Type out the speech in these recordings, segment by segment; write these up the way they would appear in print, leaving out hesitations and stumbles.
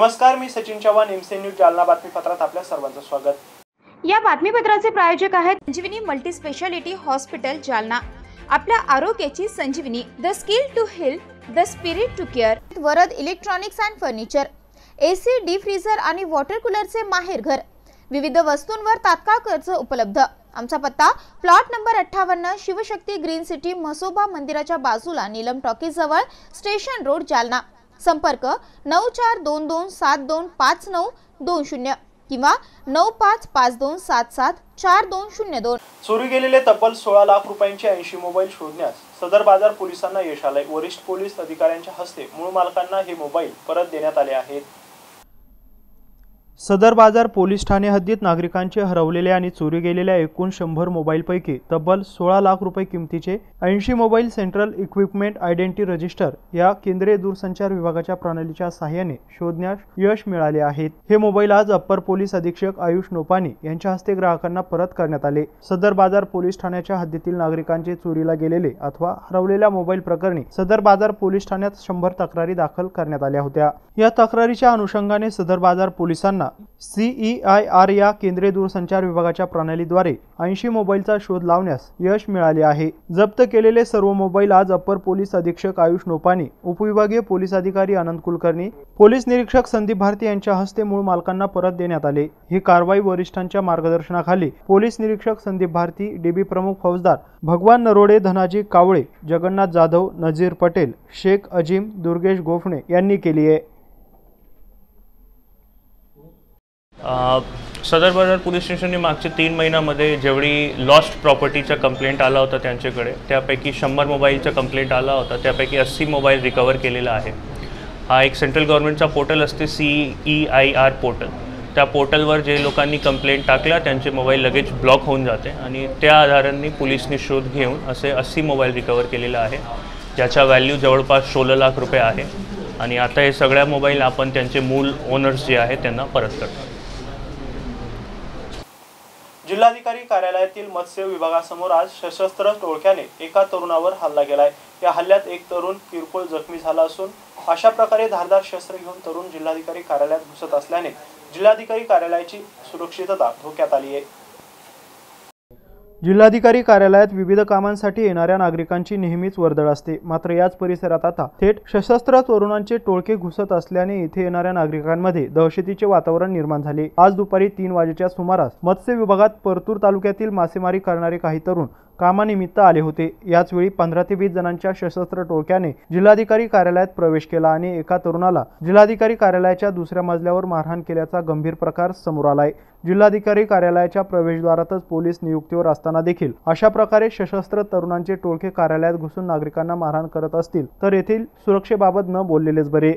नमस्कार, मी Sachin Chavan, MC news Jalna बातमीपत्रात आपल्या सर्वांचं स्वागत। या बातमीपत्राचे प्रायोजक आहेत Sanjivani multi speciality hospital Jalna. आपल्या आरोग्याची संजीवनी, the skill to heal, the spirit to care. Varad electronics and furniture, AC, deep freezer आणि वॉटर कूलरचे माहेर घर। विविध वस्तूंवर तात्काळ कर्ज उपलब्ध। आमचा पत्ता plot number 58, Shivshakti green city, Mhasoba मंदिराच्या बाजूला, नीलम टॉकीज जवळ, स्टेशन रोड, जालना। संपर्क 9422725920 किंवा 9552774202। चोरी गेलेले तब्बल 16 लाख रुपयांचे 80 मोबाईल शोधण्यास सदर बाजार पोलिसांना यश आले। वरिष्ठ पोलीस अधिकाऱ्यांच्या हस्ते मूळ मालकांना हे मोबाईल परत देण्यात आले आहेत। सदर बाजार पोलीस ठाणे हद्दीत नागरिकांचे हरवलेले आणि चोरी गेलेल्या एकूण 100 मोबाईलपैकी तब्बल 16 लाख रुपये किमतीचे 80 mobile central equipment identity register या केंद्रीय दूरसंचार विभागाच्या प्रणालीच्या सहाय्याने शोधण्यास यश मिळाले आहेत। हे मोबाईल आज अप्पर पोलीस अधीक्षक आयुष नोपानी यांच्या हस्ते ग्राहकांना परत करण्यात आले। सदर बाजार पोलीस ठाण्याच्या हद्दीतील नागरिकांचे चोरीला गेलेले अथवा हरवलेल्या मोबाईल प्रकरणी सदर बाजार पोलीस ठाण्यात 100 तक्रारी दाखल करण्यात आल्या होत्या। या तक्रारीच्या अनुषंगाने सदर बाजार पोलिसांना CEIR या केंद्रीय दूरसंचार विभागाच्या प्रणालीद्वारे 80 मोबाईलचा शोध लावण्यास यश मिळाले आहे। जप्त केलेले सर्व मोबाईल आज अप्पर पोलीस अधीक्षक आयुष नोपानी, उपविभागीय पोलीस अधिकारी आनंद कुलकर्णी, पोलीस निरीक्षक संदीप भारती यांच्या हस्ते मूळ मालकांना परत देण्यात आले। ही कारवाई वरिष्ठांच्या मार्गदर्शनाखाली पोलीस निरीक्षक संदीप भारती, DB प्रमुख फौजदार भगवान नरोडे, धनाजी कावळे, जगन्नाथ जाधव, नजीर पटेल, शेख अजीम, दुर्गेश गोफणे यांनी केली आहे। सदर बाजार पोलीस स्टेशनने मागच्या 3 महिन्यामध्ये जेवढी लॉस्ट प्रॉपर्टीचा कंप्लेंट आला होता त्यांच्याकडे, त्यापैकी 100 मोबाईलचा कंप्लेंट आला होता, त्यापैकी 80 मोबाईल रिकवर केलेला आहे। हा एक सेंट्रल गव्हर्नमेंटचा पोर्टल असते, CEIR पोर्टल। त्या पोर्टलवर जे लोकांनी कंप्लेंट टाकला त्यांचे मोबाईल लगेच ब्लॉक होऊन जाते आणि त्या आधारांनी पोलिसनी शोध घेऊन असे 80 मोबाईल रिकवर केलेला आहे, ज्याचा व्हॅल्यू जवळपास 16 लाख रुपये आहे। आणि आता हे सगळ्या मोबाईल आपण त्यांचे मूळ ओनर्स जे आहेत त्यांना परत करतो। जिल्हाधिकारी कार्यालयातील मत्स्य विभागासमोर आज सशस्त्र टोळक्याने एका तरुणावर हल्ला केलाय। या हल्ल्यात एक तरुण किरकोळ जखमी झाला असून अशा प्रकारे धारदार शस्त्र घेऊन तरुण जिल्हाधिकारी कार्यालयात घुसत असल्याने जिल्हाधिकारी कार्यालयाची सुरक्षितता धोक्यात आली आहे। जिल्हाधिकारी कार्यालयात विविध कामांसाठी येणाऱ्या नागरिकांची नेहमीच वर्दळ असते, मात्र याच परिसरात आता थेट सशस्त्र तरुणांचे टोळके घुसत असल्याने इथे येणाऱ्या नागरिकांमध्ये दहशतीचे वातावरण निर्माण झाले। आज दुपारी 3 वाजेच्या सुमारास मत्स्य विभागात परतूर तालुक्यातील मासेमारी करणारे काही तरुण कामानिमित्त आले होते। याच वेळी 15 ते 20 जणांच्या सशस्त्र टोळक्याने जिल्हाधिकारी कार्यालयात प्रवेश केला आणि एका तरुणाला जिल्हाधिकारी कार्यालयाच्या दुसऱ्या मजल्यावर मारहाण केल्याचा गंभीर प्रकार समोर आलाय। जिल्हाधिकारी कार्यालयाच्या प्रवेशद्वारातच पोलीस नियुक्तीवर असताना देखील अशा प्रकारे सशस्त्र तरुणांचे टोळके कार्यालयात घुसून नागरिकांना मारहाण करत असतील तर येथील सुरक्षेबाबत न बोललेलेच बरे।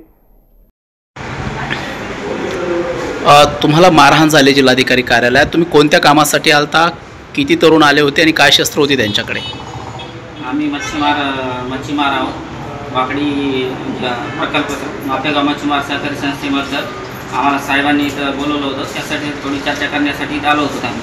तुम्हाला मारहाण झाली जिल्हाधिकारी कार्यालयात, तुम्ही कोणत्या कामासाठी आलता, किती तरुण आले होते आणि काय शस्त्र होती त्यांच्याकडे? आम्ही मच्छीमार आहोत, वाकडी प्रकल्प मापेगाव मच्छीमार सहकारी संस्थेमार्फत आम्हाला साहेबांनी इथं बोलवलं होतं, त्यासाठी थोडी चर्चा करण्यासाठी इथं आलो होतो आम्ही।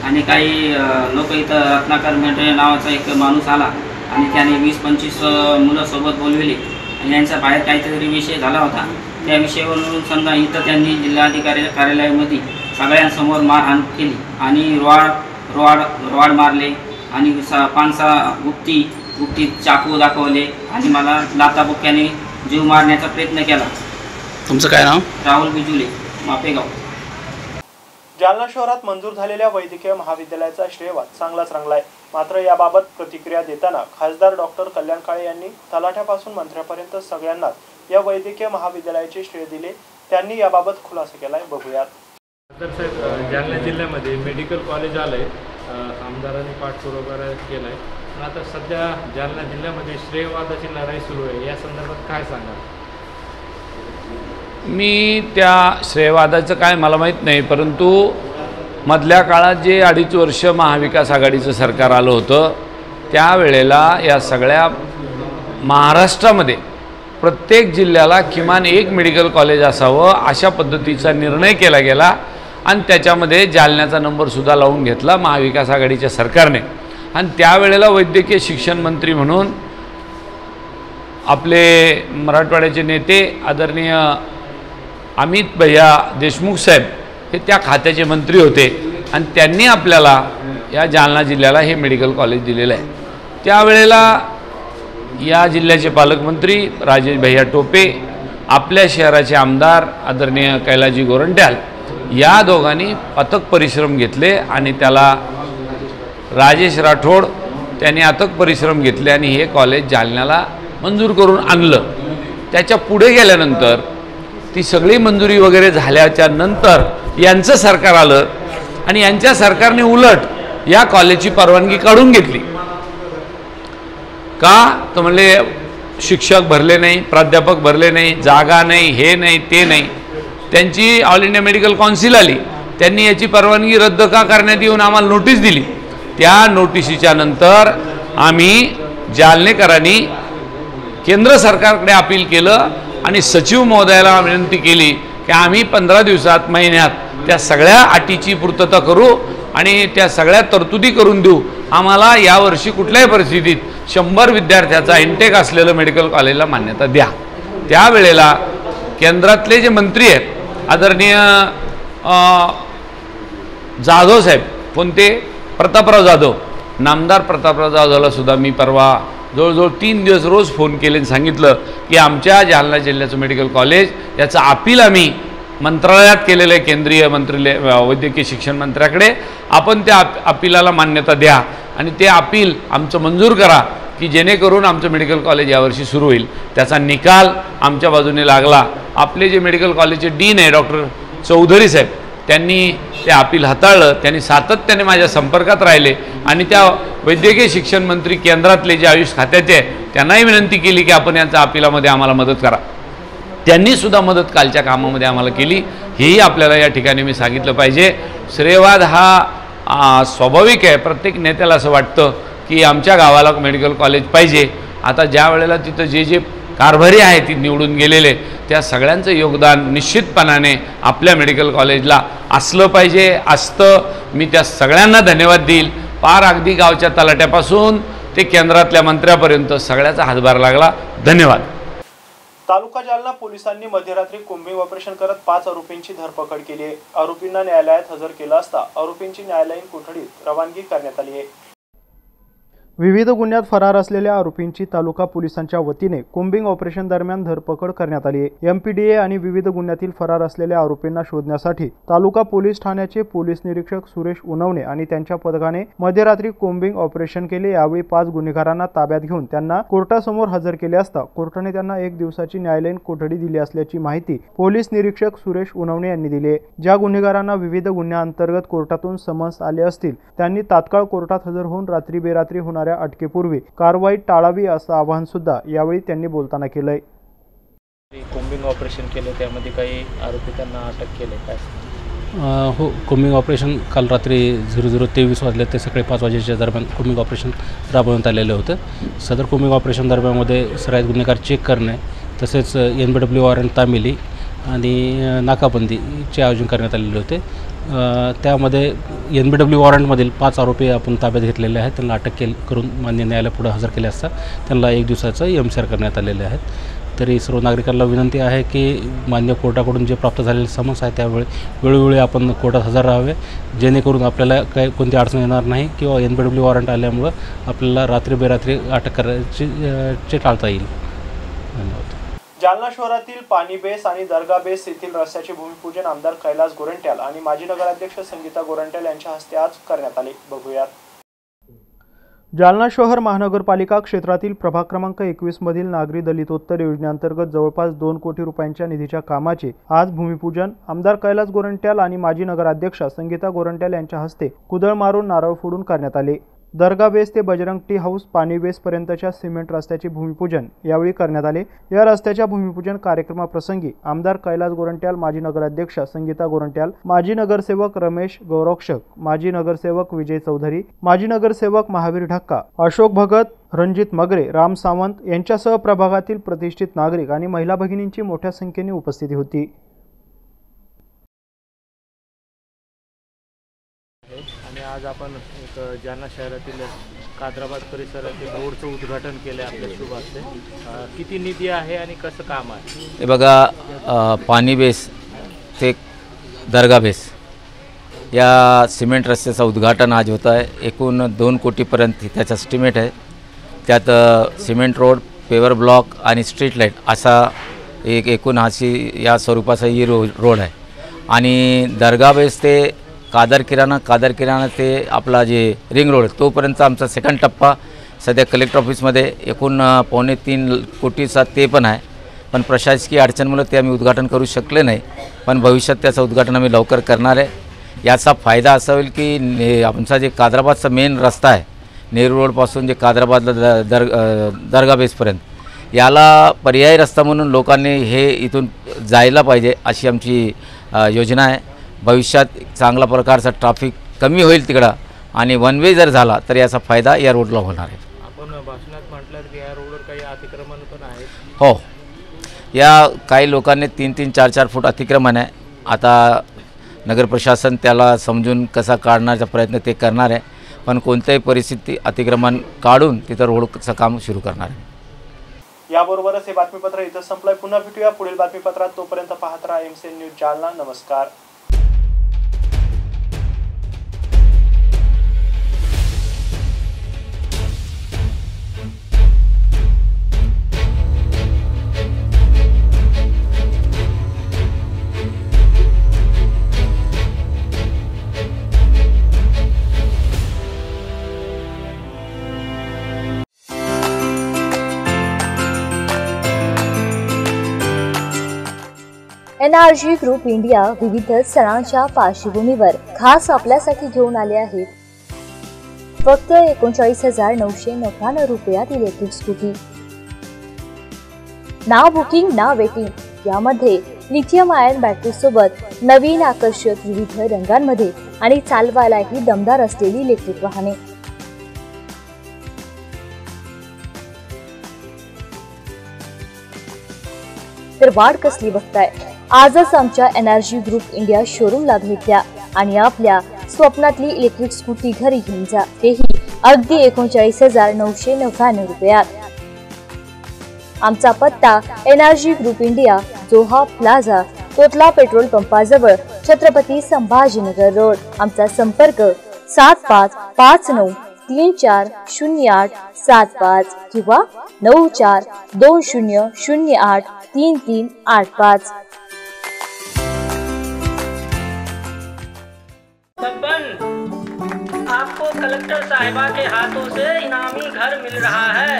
आणि काही लोक इथं रत्नाकर मेंढरे नावाचा एक माणूस आला आणि त्याने 20-25 मुलं सोबत बोलविली आणि यांचा बाहेर काहीतरी विषय झाला होता। त्या विषयावरून समजा इथं त्यांनी जिल्हाधिकारी कार्यालयामध्ये सगळ्यांसमोर मारहाण केली आणि रॉड मारले आणि 5-6 गुप्ती चाकू दाखवले आणि मला लाथाबुक्क्याने जीव मारण्याचा प्रयत्न केला। तुमचं काय नाव? राहुल बिजुले, मापेगाव। जालना शहरात मंजूर झालेल्या वैद्यकीय महाविद्यालयाचा श्रेयवाद चांगलाच रंगलाय, मात्र याबाबत प्रतिक्रिया देताना खासदार डॉक्टर कल्याण काळे यांनी तलाठ्यापासून मंत्र्यापर्यंत सगळ्यांनाच या वैद्यकीय महाविद्यालयाचे श्रेय दिले। त्यांनी याबाबत खुलासा केलाय, बघूयात। साहेब, जालना जिल्ह्यामध्ये मेडिकल कॉलेज आलंय, आमदारांनी पाठपुरावा केलाय, पण आता सध्या जालना जिल्ह्यामध्ये श्रेयवादाची लढाई सुरू आहे, या संदर्भात काय सांगाल? मी त्या श्रेयवादाचं काय मला माहीत नाही, परंतु मधल्या काळात जे 2.5 वर्ष महाविकास आघाडीचं सरकार आलं होतं त्यावेळेला या सगळ्या महाराष्ट्रामध्ये प्रत्येक जिल्ह्याला किमान एक मेडिकल कॉलेज असावं अशा पद्धतीचा निर्णय केला गेला आणि त्याच्यामध्ये जालन्याचा नंबरसुद्धा लावून घेतला महाविकास आघाडीच्या सरकारने। आणि त्यावेळेला वैद्यकीय शिक्षण मंत्री म्हणून आपले मराठवाड्याचे नेते आदरणीय अमित भैया देशमुख साहेब हे त्या खात्याचे मंत्री होते आणि त्यांनी आपल्याला या जालना जिल्ह्याला हे मेडिकल कॉलेज दिलेलं आहे। त्यावेळेला या जिल्ह्याचे पालकमंत्री राजेश भैया टोपे, आपल्या शहराचे आमदार आदरणीय कैलासजी गोरंट्याल या दोघांनी अथक परिश्रम घेतले आणि त्याला राजेश राठोड त्यांनी अथक परिश्रम घेतले आणि हे कॉलेज जालन्याला मंजूर करून आणलं। त्याच्या पुढे गेल्यानंतर ती सगळी मंजुरी वगैरे झाल्याच्या नंतर यांचं सरकार आलं आणि यांच्या सरकारने उलट या कॉलेजची परवानगी काढून घेतली। का तर म्हणले शिक्षक भरले नाही, प्राध्यापक भरले नाही, जागा नाही, हे नाही ते नाही। त्यांची ऑल इंडिया मेडिकल काउन्सिल आली, त्यांनी याची परवानगी रद्द का करण्यात येऊन आम्हाला नोटीस दिली। त्या नोटिशीच्या नंतर आम्ही जालनेकरांनी केंद्र सरकारकडे अपील केलं आणि सचिव महोदयाला विनंती केली की आम्ही 15 दिवसात महिन्यात त्या सगळ्या अटीची पूर्तता करू आणि त्या सगळ्या तरतुदी करून देऊ। आम्हाला यावर्षी कुठल्याही परिस्थितीत 100 विद्यार्थ्याचा इंटेक असलेलं मेडिकल कॉलेजला मान्यता द्या। त्यावेळेला केंद्रातले जे मंत्री आहेत आदरणीय जाधव साहेब, कोणते प्रतापराव जाधव, नामदार प्रतापराव जाधवला सुद्धा मी परवा जवळजवळ 3 दिवस रोज फोन केले आणि सांगितलं की आमच्या जालना जिल्ह्याचं मेडिकल कॉलेज याचं अपील आम्ही मंत्रालयात केलेलं आहे, केंद्रीय वैद्यकीय शिक्षण मंत्र्याकडे। आपण त्या अपीलाला मान्यता द्या आणि ते अपील आमचं मंजूर करा की जेणेकरून आमचं मेडिकल कॉलेज यावर्षी सुरू होईल। त्याचा निकाल आमच्या बाजूने लागला। आपले जे मेडिकल कॉलेजचे डीन आहे डॉक्टर चौधरी साहेब, त्यांनी ते अपील हाताळलं। त्यांनी सातत्याने माझ्या संपर्कात राहिले आणि त्या वैद्यकीय शिक्षण मंत्री केंद्रातले जे आयुष खात्याचे त्यांनाही विनंती केली की आपण यांच्या अपीलामध्ये आम्हाला मदत करा। त्यांनी सुद्धा मदत कालच्या कामामध्ये आम्हाला केली। हेही आपल्याला या ठिकाणी मी सांगितलं पाहिजे। श्रेयवाद हा स्वाभाविक आहे, प्रत्येक नेत्याला असं वाटतं की आमच्या गावाला मेडिकल कॉलेज पाहिजे। आता ज्या वेळेला तिथं जे कारभारी आहे ती निवडून गेलेले, त्या सगळ्यांचं योगदान निश्चितपणाने आपल्या मेडिकल कॉलेजला असलं पाहिजे, असतं। मी त्या सगळ्यांना धन्यवाद देईल। पार अगदी गावच्या तलाट्यापासून ते केंद्रातल्या मंत्र्यापर्यंत सगळ्याचा हातभार लागला। धन्यवाद। तालुका जालना पोलिसांनी मध्यरात्री कोम्बिंग ऑपरेशन करत 5 आरोपींची धरपकड केली आहे। आरोपींना न्यायालयात हजर केलं असता आरोपींची न्यायालयीन कोठडीत रवानगी करण्यात आली आहे। विविध गुन्ह्यात फरार असलेल्या आरोपींची तालुका पोलिसांच्या वतीने कोम्बिंग ऑपरेशन दरम्यान धरपकड करण्यात आली आहे। एमपीडीए आणि विविध गुन्ह्यातील फरार असलेल्या आरोपींना शोधण्यासाठी तालुका पोलीस ठाण्याचे पोलीस निरीक्षक सुरेश उनवणे आणि त्यांच्या पथकाने मध्यरात्री कोम्बिंग ऑपरेशन केले। यावेळी 5 गुन्हेगारांना ताब्यात घेऊन त्यांना कोर्टासमोर हजर केले असता कोर्टाने त्यांना 1 दिवसाची न्यायालयीन कोठडी दिली असल्याची माहिती पोलीस निरीक्षक सुरेश उनवणे यांनी दिली आहे। ज्या गुन्हेगारांना विविध गुन्ह्यांअंतर्गत कोर्टातून समन्स आले असतील त्यांनी तात्काळ कोर्टात हजर होऊन रात्री बेरात्री होणाऱ्या अटकेपूर्वी कारवाई टाळावी असं आवाहन सुद्धा यावेळी त्यांनी बोलताना केलंय। कोम्बिंग ऑपरेशन केलं, त्यामध्ये काही आरोपी त्यांना अटक केले काय? हो, कोम्बिंग ऑपरेशन काल रात्री 00:23 वाजले ते सकाळी 5 वाजेच्या दरम्यान कोम्बिंग ऑपरेशन राबवण्यात आलेलं होतं। सदर कोम्बिंग ऑपरेशन दरम्यानमध्ये सराईत गुन्हेगार चेक करणे तसेच NBW वॉरंट तामिली आणि नाकाबंदीचे आयोजन करण्यात आलेले होते। त्यामध्ये NBW वॉरंटमधील 5 आरोपी आपण ताब्यात घेतलेले आहेत। त्यांना अटक करून मान्य न्यायालयापुढे हजर केले असता त्यांना 1 दिवसाचं MCR करण्यात आलेले आहेत। तरी सर्व नागरिकांना विनंती आहे की मान्य कोर्टाकडून जे प्राप्त झालेले समन्स आहे त्यावेळी वेळोवेळी आपण कोर्टात हजर राहावे, जेणेकरून आपल्याला काही कोणती अडचण येणार नाही किंवा NBW वॉरंट आल्यामुळं आपल्याला रात्री बेरात्री अटक करायची टाळता येईल। धन्यवाद। जालना शहरातील पाणी बेस आणि दर्गा बेस येथील रस्त्याचे भूमिपूजन आमदार कैलास गोरंट्याल आणि माजी नगराध्यक्ष संगीता गोरंट्याल यांच्या हस्ते आज करण्यात आले। बघूयात। जालना शहर महानगरपालिका क्षेत्रातील प्रभाग क्रमांक 21 मधील नागरी दलितोत्तर योजनेअंतर्गत जवळपास 2 कोटी रुपयांच्या निधीच्या कामाचे आज भूमिपूजन आमदार कैलास गोरंट्याल आणि माजी नगराध्यक्ष संगीता गोरंट्याल यांच्या हस्ते कुदळ मारून नारळ फोडून करण्यात आले। दर्गा बेस ते बजरंग टी हाऊस पाणी बेस पर्यंतच्या सिमेंट रस्त्याचे भूमिपूजन यावेळी करण्यात आले। या रस्त्याच्या भूमिपूजन कार्यक्रमाप्रसंगी आमदार कैलास गोरंट्याल, माजी नगराध्यक्ष संगीता गोरंट्याल, माजी नगरसेवक रमेश गौरक्षक, माजी नगरसेवक विजय चौधरी, माजी नगरसेवक महावीर ढक्का, अशोक भगत, रणजित मगरे, राम सावंत यांच्यासह प्रभागातील प्रतिष्ठित नागरिक आणि महिला भगिनींची मोठ्या संख्येने उपस्थिती होती। आणि आज आपण एक जालना शहरातील कादराबाद परिसरातील रोडचं उद्घाटन केलं आहे आपल्या शुभ हस्ते। किती निधी आहे आणि कसं काम आहे? हे बघा, पाणी बेस ते दर्गा बेस या सिमेंट रस्त्याचं उद्घाटन आज होतं आहे। एकूण 2 कोटीपर्यंत त्याचा एस्टिमेट आहे। त्यात सिमेंट रोड, पेवर ब्लॉक आणि स्ट्रीट लाईट असा एकूण या स्वरूपाचा ही रोड आहे। आणि दर्गा बेस ते कादर किराणा ते आपला जे रिंग रोड तोपर्यंत आमचा सेकंड टप्पा सध्या कलेक्टर ऑफिसमध्ये एकूण 2.25 कोटीचा ते पण आहे। पण प्रशासकीय अडचणमुळे ते आम्ही उद्घाटन करू शकले नाही, पण भविष्यात त्याचं उद्घाटन आम्ही लवकर करणार आहे। याचा फायदा असा होईल की आमचा जे कादराबादचा मेन रस्ता आहे नेहरू रोडपासून जे कादराबादला दर्गा बेसपर्यंत याला पर्यायी रस्ता म्हणून लोकांनी हे इथून जायला पाहिजे अशी आमची योजना आहे। भविष्यात चांगला प्रकारचा ट्रॅफिक कमी होईल तिकडं आणि वन वे जर झाला तर याचा फायदा या रोडला होणार आहे। आपण भाषणात म्हटलं की या रोडवर काही अतिक्रमण पण आहे। हो, या काही लोकांनी 3-3, 4-4 फूट अतिक्रमण आहे। आता नगर प्रशासन त्याला समजून कसा काढण्याचा प्रयत्न ते करणार आहे, पण कोणत्याही परिस्थिती अतिक्रमण काढून तिथं रोडचं काम सुरू करणार आहे। याबरोबरच हे बातमीपत्र इथं संपलंय। पुन्हा भेटूया पुढील बातमीपत्रात। तोपर्यंत पाहत राहा MCN न्यूज जालना। नमस्कार। NRG ग्रुप इंडिया विविध सणांच्या पार्श्वभूमीवर खास आपल्यासाठी घेऊन आले आहे फक्त 39,999 रुपयात इलेक्ट्रिक स्कूटी। ना बुकिंग ना वेटिंग यामध्ये लिथियम आयन बॅटरी सोबत नवीन आकर्षक विविध रंगांमध्ये आणि चालवायलाही दमदार असलेली इलेक्ट्रिक वाहने। तर वाट कसली बघताय, आजच आमच्या NRG ग्रुप इंडिया शोरूमला भेट द्या आणि आपल्या स्वप्नातली इलेक्ट्रिक स्कूटी घरी घेऊन जा, तेही अगदी 39,999 रुपयात। आमचा पत्ता NRG group India, Joha plaza, Kotla petrol पंपाजवळ, छत्रपती संभाजीनगर रोड। आमचा संपर्क 7550340875 किंवा 9420083385। आपको कलेक्टर साहिबा के हाथों से इनामी घर मिल रहा है।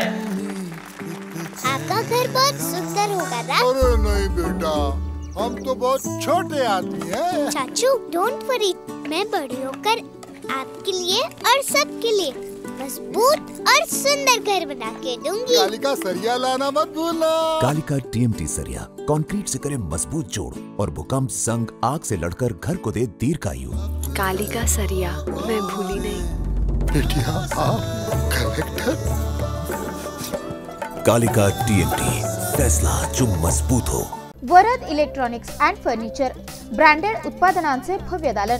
आपका घर बहुत सुंदर होगा ना? अरे नहीं बेटा, हम तो बहुत छोटे आदमी हैं। चाचू डोंट वरी, मैं बड़ी होकर आपके लिए और सबके लिए मजबूत और सुंदर घर बना के दूंगी। कालिका सरिया लाना मत भूलना। कालिका TMT सरिया कंक्रीट से करे मजबूत जोड़ और भूकंप, संग, आग से लड़कर घर को दे दीर्घायु। कालिका सरिया मैं भूली नहीं। बेटिया आप कलेक्टर। कालिका TMT, फैसला जो मजबूत हो। Varad electronics and furniture branded उत्पादनांचे भव्य दालन।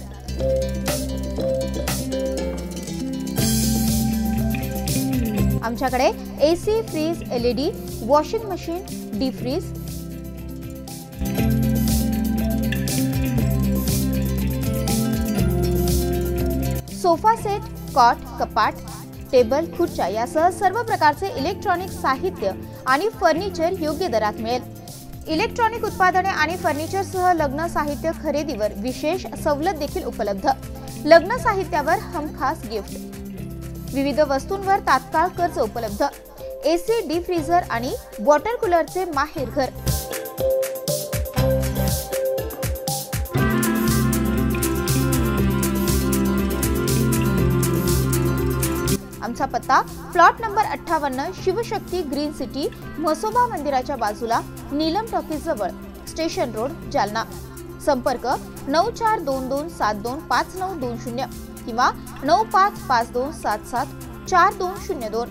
आमच्याकडे AC, fridge, LED, washing machine, deep freeze, sofa set, cot, कपाट, टेबल, खुर्च्या यासह सर्व प्रकारचे इलेक्ट्रॉनिक साहित्य आणि फर्निचर योग्य दरात मिळेल। इलेक्ट्रॉनिक उत्पादने आणि फर्निचरसह लग्न साहित्य खरेदीवर विशेष सवलत देखील उपलब्ध। लग्न साहित्यावर हमखास गिफ्ट, विविध वस्तूंवर तात्काळ कर्ज उपलब्ध। AC, डीप फ्रीजर आणि वॉटर कूलरचे माहेर घर। आमचा पत्ता plot number 58, Shivshakti green city, Mhasoba मंदिराच्या बाजूला, नीलम टॉकीज जवळ, स्टेशन रोड, जालना। संपर्क 9422725920 किंवा 9552774202।